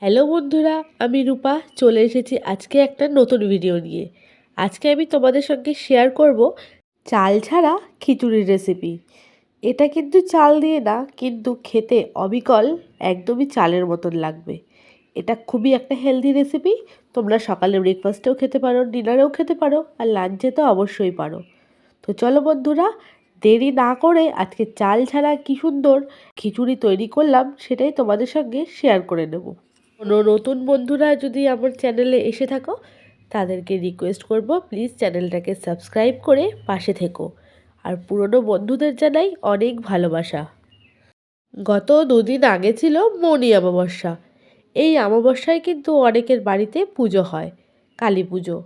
Hello বন্ধুরা, আমি রূপা চলে এসেছি আজকে একটা নতুন ভিডিও নিয়ে। আজকে আমি তোমাদের সঙ্গে শেয়ার করব চাল ছাড়া খিচুড়ির রেসিপি। এটা কিন্তু চাল দিয়ে না, কিন্তু খেতে অবিকল একদমই চালের মতন লাগবে। এটা খুবই একটা হেলদি রেসিপি। তোমরা সকালে ব্রেকফাস্টেও খেতে পারো, ডিনারেও খেতে পারো, আর লাঞ্চে তো অবশ্যই পারো। তো চলো বন্ধুরা, দেরি না করে আজকে চাল ছাড়া কি সুন্দর খিচুড়ি তৈরি করলাম সেটাই তোমাদের সঙ্গে শেয়ার করে নেব। কোনো নতুন বন্ধুরা যদি আমার চ্যানেলে এসে থাকো, তাদেরকে রিকোয়েস্ট করব প্লিজ চ্যানেলটাকে সাবস্ক্রাইব করে পাশে থেকো। আর পুরনো বন্ধুদের জানাই অনেক ভালোবাসা। গত দুদিন আগে ছিল মৌনি অমাবস্যা। এই অমাবস্যায় কিন্তু অনেকের বাড়িতে পুজো হয়, কালী পুজো।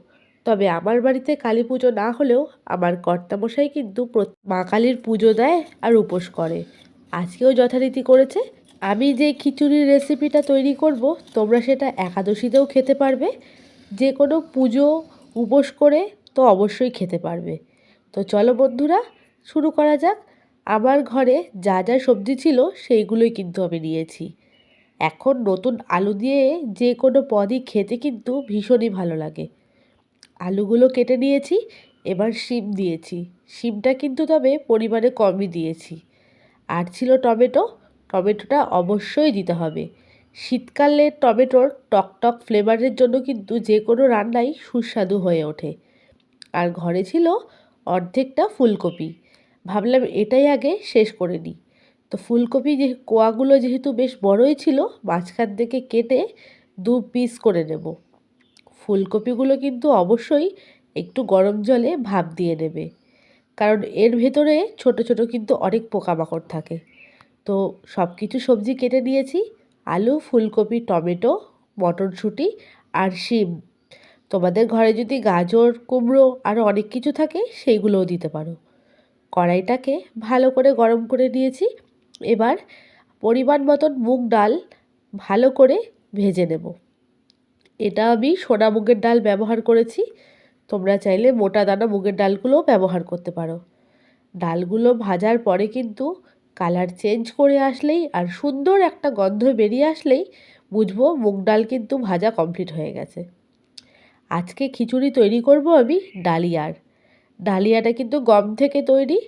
তবে আমার বাড়িতে কালী পুজো না হলেও আমার কর্তামশাই কিন্তু মা কালীর পুজো দেয় আর উপোস করে। আজকেও যথারীতি করেছে। আমি যে খিচুড়ির রেসিপিটা তৈরি করব, তোমরা সেটা একাদশীতেও খেতে পারবে, যে কোনো পুজো উপোস করে তো অবশ্যই খেতে পারবে। তো চলো বন্ধুরা, শুরু করা যাক। আমার ঘরে যা যা সবজি ছিল সেইগুলোই কিন্তু আমি নিয়েছি। এখন নতুন আলু দিয়ে যে কোনো পদই খেতে কিন্তু ভীষণই ভালো লাগে। আলুগুলো কেটে নিয়েছি, এবার শিম দিয়েছি। শিমটা কিন্তু তবে পরিমাণে কমই দিয়েছি। আর ছিল টমেটো। টমেটোটা অবশ্যই দিতে হবে। শীতকালে টমেটোর টকটক ফ্লেভারের জন্য কিন্তু যে কোনো রান্নাই সুস্বাদু হয়ে ওঠে। আর ঘরে ছিল অর্ধেকটা ফুলকপি। ভাবলাম এটাই আগে শেষ করে নিই। তো ফুলকপি কোয়াগুলো যেহেতু বেশ বড়ই ছিল, মাঝখান থেকে কেটে 2 পিস করে নেব। ফুলকপিগুলো কিন্তু অবশ্যই একটু গরম জলে ভাপ দিয়ে নেবে, কারণ এর ভেতরে ছোট ছোট কিন্তু অনেক পোকামাকড় থাকে। তো সব কিছু সবজি কেটে নিয়েছি: আলু, ফুলকপি, টমেটো, মটরশুঁটি আর শিম। তোমাদের ঘরে যদি গাজর, কুমড়ো আরও অনেক কিছু থাকে সেইগুলোও দিতে পারো। কড়াইটাকে ভালো করে গরম করে নিয়েছি। এবার পরিমাণ মতন মুগ ডাল ভালো করে ভেজে নেব। এটা আমি সোনা মুগের ডাল ব্যবহার করেছি। তোমরা চাইলে মোটা দানা মুগের ডালগুলোও ব্যবহার করতে পারো। ডালগুলো ভাজার পরে কিন্তু কালার চেঞ্জ করে আসলেই আর সুন্দর একটা গন্ধ বেরিয়ে আসলেই বুঝবো মুগ ডাল কিন্তু ভাজা কমপ্লিট হয়ে গেছে। আজকে খিচুড়ি তৈরি করব আমি ডালিয়ার। ডালিয়াটা কিন্তু গম থেকে তৈরি,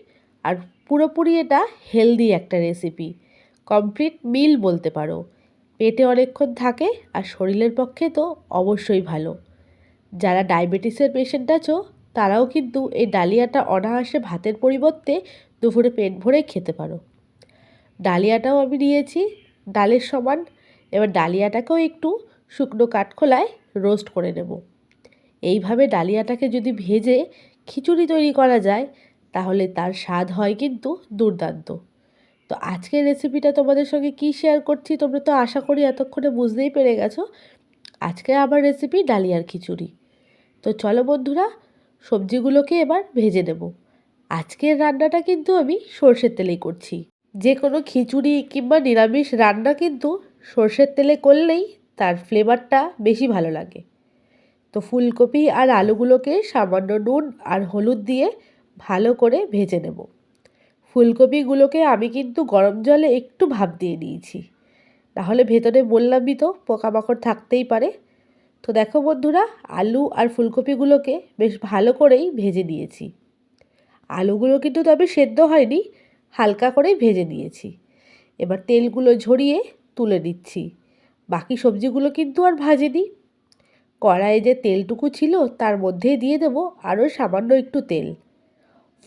আর পুরোপুরি এটা হেলদি একটা রেসিপি। কমপ্লিট মিল বলতে পারো। পেটে অনেকক্ষণ থাকে আর শরীরের পক্ষে তো অবশ্যই ভালো। যারা ডায়াবেটিসের পেশেন্ট আছো তারাও কিন্তু এই ডালিয়াটা অনায়াসে ভাতের পরিবর্তে দুপুরে পেট ভরে খেতে পারো। ডালিয়াটাও আমি নিয়েছি ডালের সমান। এবার ডালিয়াটাকেও একটু শুকনো কাঠখোলায় রোস্ট করে নেব। এইভাবে ডালিয়াটাকে যদি ভেজে খিচুড়ি তৈরি করা যায়, তাহলে তার স্বাদ হয় কিন্তু দুর্দান্ত। তো আজকের রেসিপিটা তোমাদের সঙ্গে কী শেয়ার করছি তোমরা তো আশা করি এতক্ষণে বুঝতেই পেরে গেছো। আজকে আমার রেসিপি ডালিয়ার খিচুড়ি। তো চলো বন্ধুরা, সবজিগুলোকে এবার ভেজে নেব। আজকের রান্নাটা কিন্তু আমি সর্ষের তেলেই করছি। যে কোনো খিচুড়ি কিংবা নিরামিষ রান্না কিন্তু সর্ষের তেলে করলেই তার ফ্লেভারটা বেশি ভালো লাগে। তো ফুলকপি আর আলুগুলোকে সামান্য নুন আর হলুদ দিয়ে ভালো করে ভেজে নেব। ফুলকপিগুলোকে আমি কিন্তু গরম জলে একটু ভাপ দিয়ে নিয়েছি, তাহলে ভেতরে বললামই তো পোকামাকড় থাকতেই পারে। তো দেখো বন্ধুরা, আলু আর ফুলকপিগুলোকে বেশ ভালো করেই ভেজে নিয়েছি। আলুগুলো কিন্তু তবে সেদ্ধ হয়নি, হালকা করেই ভেজে নিয়েছি। এবার তেলগুলো ঝরিয়ে তুলে নিচ্ছি। বাকি সবজিগুলো কিন্তু আর ভাজিনি। কড়াইয়ে যে তেলটুকু ছিল তার মধ্যেই দিয়ে দেব আরও সামান্য একটু তেল।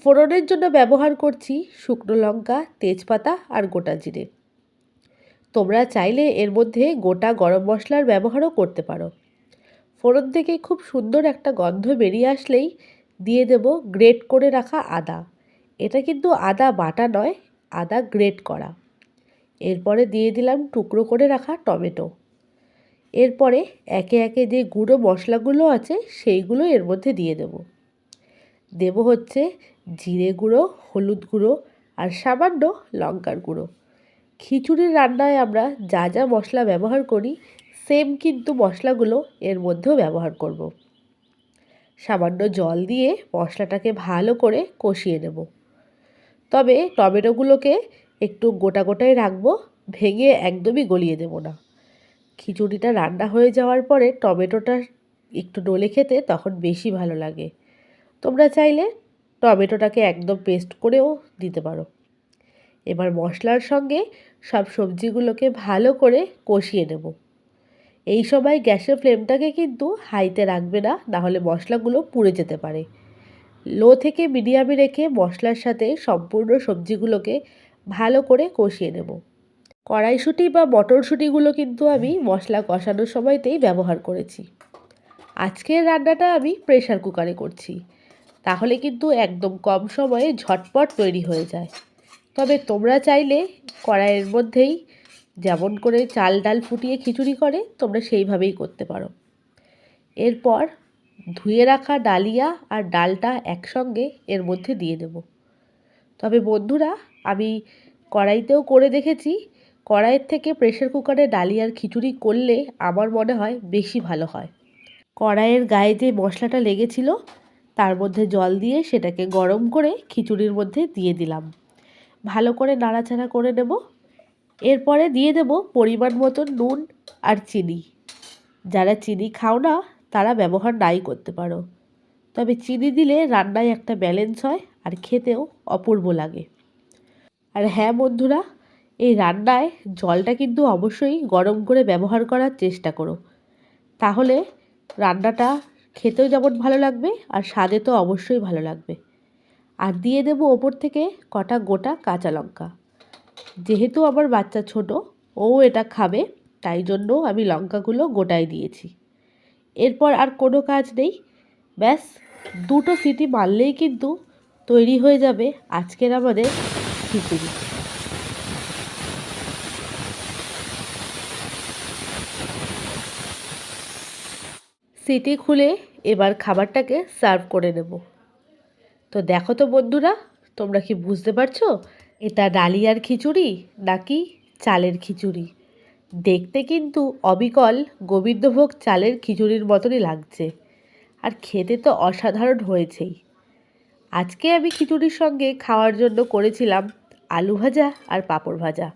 ফোড়নের জন্য ব্যবহার করছি শুকনো লঙ্কা, তেজপাতা আর গোটা জিরে। তোমরা চাইলে এর মধ্যে গোটা গরম মশলার ব্যবহারও করতে পারো। ফোড়ন থেকে খুব সুন্দর একটা গন্ধ বেরিয়ে আসলেই দিয়ে দেব গ্রেট করে রাখা আদা। এটা কিন্তু আদা বাটা নয়, আদা গ্রেট করা। এরপরে দিয়ে দিলাম টুকরো করে রাখা টমেটো। এরপরে একে একে যে গুঁড়ো মশলাগুলো আছে সেইগুলো এর মধ্যে দিয়ে দেব হচ্ছে জিরে গুঁড়ো, হলুদ গুঁড়ো আর সামান্য লঙ্কার গুঁড়ো। খিচুড়ির রান্নায় আমরা যা যা মশলা ব্যবহার করি সেম কিন্তু মশলাগুলো এর মধ্যেও ব্যবহার করব। সামান্য জল দিয়ে মশলাটাকে ভালো করে কষিয়ে নেব। তবে টমেটোগুলোকে একটু গোটা গোটাই রাখবো, ভেঙে একদমই গলিয়ে দেব না। খিচুড়িটা রান্না হয়ে যাওয়ার পরে টমেটোটা একটু ডলে খেতে তখন বেশি ভালো লাগে। তোমরা চাইলে টমেটোটাকে একদম পেস্ট করেও দিতে পারো। এবার মশলার সঙ্গে সব সবজিগুলোকে ভালো করে কষিয়ে নেব। এই সময় গ্যাসের ফ্লেমটাকে কিন্তু হাইতে রাখবে না, নাহলে মশলাগুলো পুড়ে যেতে পারে। লো থেকে মিডিয়ামে রেখে মশলার সাথে সম্পূর্ণ সবজিগুলোকে ভালো করে কষিয়ে নেব। কড়াইশুঁটি বা মটরশুঁটিগুলো কিন্তু আমি মশলা কষানোর সময়তেই ব্যবহার করেছি। আজকের রান্নাটা আমি প্রেসার কুকারে করছি, তাহলে কিন্তু একদম কম সময়ে ঝটপট তৈরি হয়ে যায়। তবে তোমরা চাইলে কড়াইয়ের মধ্যেই যেমন করে চাল ডাল ফুটিয়ে খিচুড়ি করে তোমরা সেইভাবেই করতে পারো। এরপর ধুয়ে রাখা ডালিয়া আর ডালটা একসঙ্গে এর মধ্যে দিয়ে দেব। তবে বন্ধুরা, আমি কড়াইতেও করে দেখেছি, কড়াইয়ের থেকে প্রেসার কুকারে ডালিয়ার খিচুড়ি করলে আমার মনে হয় বেশি ভালো হয়। কড়াইয়ের গায়ে যে মশলাটা লেগেছিল তার মধ্যে জল দিয়ে সেটাকে গরম করে খিচুড়ির মধ্যে দিয়ে দিলাম। ভালো করে নাড়াচাড়া করে নেব। এরপরে দিয়ে দেব পরিমাণ মতো নুন আর চিনি। যারা চিনি খাও না তারা ব্যবহার নাই করতে পারো, তবে চিনি দিলে রান্নায় একটা ব্যালেন্স হয় আর খেতেও অপূর্ব লাগে। আর হ্যাঁ বন্ধুরা, এই রান্নায় জলটা কিন্তু অবশ্যই গরম করে ব্যবহার করার চেষ্টা করো, তাহলে রান্নাটা খেতেও যেমন ভালো লাগবে আর স্বাদে তো অবশ্যই ভালো লাগবে। আর দিয়ে দেবো ওপর থেকে কটা গোটা কাঁচা লঙ্কা। যেহেতু আমার বাচ্চা ছোট, ও এটা খাবে, তাই জন্য আমি লঙ্কাগুলো গোটাই দিয়েছি। এরপর আর কোনো কাজ নেই, ব্যাস 2টো সিটি মারলেই কিন্তু তৈরি হয়ে যাবে আজকের আমাদের খিচুড়ি। সিটি খুলে এবার খাবারটাকে সার্ভ করে নেব। তো দেখো তো বন্ধুরা, তোমরা কি বুঝতে পারছো এটা ডালিয়ার খিচুড়ি নাকি চালের খিচুড়ি? দেখতে কিন্তু অবিকল গোবিন্দভোগ চালের খিচুড়ির মতনই লাগছে, আর খেতে তো অসাধারণ হয়েছেই। আজকে আমি খিচুড়ির সঙ্গে খাওয়ার জন্য করেছিলাম আলু ভাজা আর পাঁপড় ভাজা।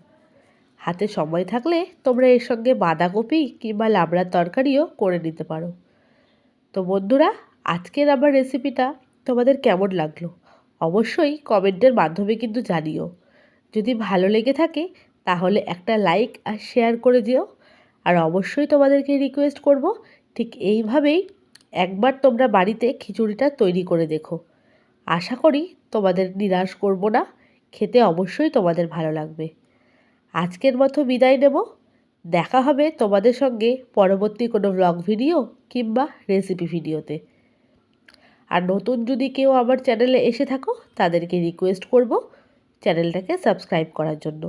হাতে সময় থাকলে তোমরা এর সঙ্গে বাঁধাকপি কিংবা লাবড়ার তরকারিও করে নিতে পারো। তো বন্ধুরা, আজকের আমার রেসিপিটা তোমাদের কেমন লাগলো অবশ্যই কমেন্টের মাধ্যমে কিন্তু জানিও। যদি ভালো লেগে থাকে তাহলে একটা লাইক আর শেয়ার করে দিও। আর অবশ্যই তোমাদেরকে রিকোয়েস্ট করব, ঠিক এইভাবেই একবার তোমরা বাড়িতে খিচুড়িটা তৈরি করে দেখো। আশা করি তোমাদের নিরাশ করব না, খেতে অবশ্যই তোমাদের ভালো লাগবে। আজকের মতো বিদায় নেব। দেখা হবে তোমাদের সঙ্গে পরবর্তী কোনো ব্লগ ভিডিও কিংবা রেসিপি ভিডিওতে। আর নতুন যদি কেউ আমার চ্যানেলে এসে থাকো তাদেরকে রিকোয়েস্ট করব চ্যানেলটাকে সাবস্ক্রাইব করার জন্য।